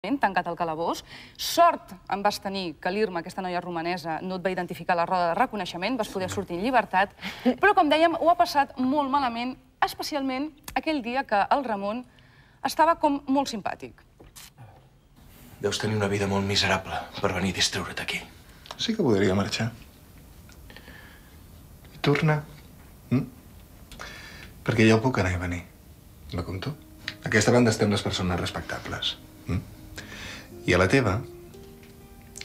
tancat al calabós. Sort en vas tenir que l'Irma, aquesta noia romanesa, no et va identificar la roda de reconeixement, vas poder sortir en llibertat, però, com dèiem, ho ha passat molt malament, especialment aquell dia que el Ramon estava com molt simpàtic. Deus tenir una vida molt miserable per venir a distreure't aquí. Sí que podria marxar. I tornar. Perquè jo puc anar i venir. No com tu. A aquesta banda estem les persones respectables. I a la teva,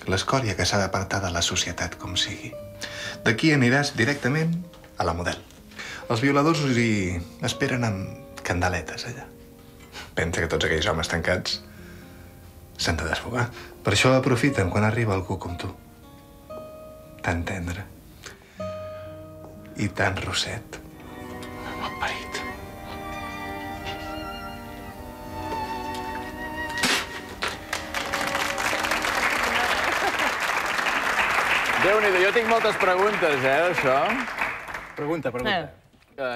l'escòria que s'ha d'apartar de la societat com sigui. D'aquí aniràs directament a la model. Els violadors us hi esperen amb candeletes, allà. Pensa que tots aquells homes tancats s'han de desfogar. Per això aprofiten quan arriba algú com tu. Tan tendre. I tan rosset. Malparit. Déu-n'hi-do, jo tinc moltes preguntes, d'això. Pregunta.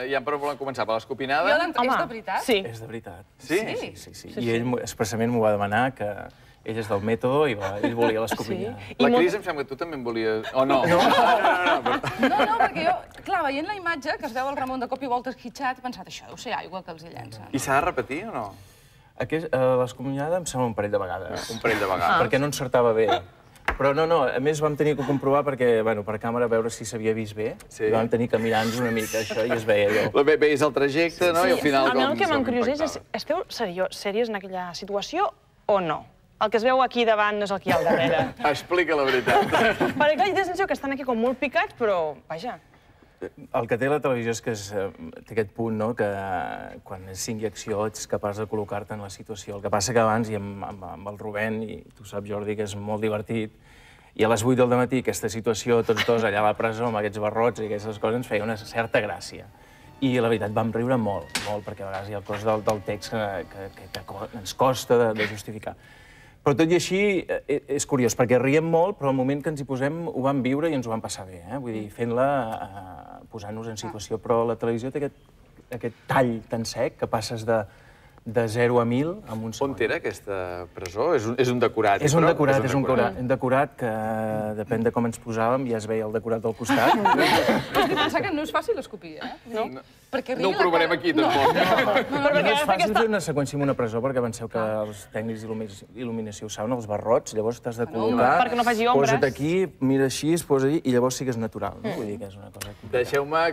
Ja per voler començar, per l'escopinada? Jo és de veritat? Sí. És de veritat. Sí? Sí. I ell expressament m'ho va demanar, que ell és del mètode i ell volia l'escopinada. La Cris em sembla que tu també en volies... O no? No, perquè jo, clar, veient la imatge, que es veu el Ramon de cop i volta esquitxat, he pensat, això deu ser aigua que els hi llença. I s'ha de repetir o no? L'escopinyada em sembla un parell de vegades. Un parell de vegades. Perquè no encertava bé. Però no, a més vam tenir que comprovar perquè, bueno, per càmera, veure si s'havia vist bé. I vam tenir que mirar-nos una mica això i es veia allò. Veies el trajecte, no? I al final... A mi el que m'encurioseix és, esteu sèries en aquella situació o no? El que es veu aquí davant no és el que hi ha al darrere. Explica la veritat. Perquè, clar, hi ha sensació que estan aquí com molt picats, però, vaja... El que té la televisió és que té aquest punt, no?, que quan és cinc i acció ets capaç de col·locar-te en la situació. El que passa que abans, i amb el Rubén, i tu saps, Jordi, que és molt divertit, i a les 8 del matí aquesta situació, tots dos allà a la presó, amb aquests barrots i aquestes coses, ens feia una certa gràcia. I la veritat, vam riure molt, perquè a vegades hi ha coses del text que ens costa de justificar. Però tot i així, és curiós, perquè riem molt, però al moment que ens hi posem ho vam viure i ens ho vam passar bé. Vull dir, fent-la, posant-nos en situació. Però la televisió té aquest tall tan sec que passes de 0 a 1000 en un segon. On era aquesta presó? És un decorat? És un decorat que, depèn de com ens posàvem, ja es veia el decorat del costat. És que pensa que no és fàcil escopir, No ho provarem aquí, tampoc. No és fàcil fer una seqüència en una presó, perquè penseu que els tècnics d'il·luminació ho saben, els barrots, llavors t'has de col·locar... Perquè no faci ombres. Posa't aquí, mira així, es posa allí, i llavors sigues natural. Vull dir que és una cosa... Deixeu-me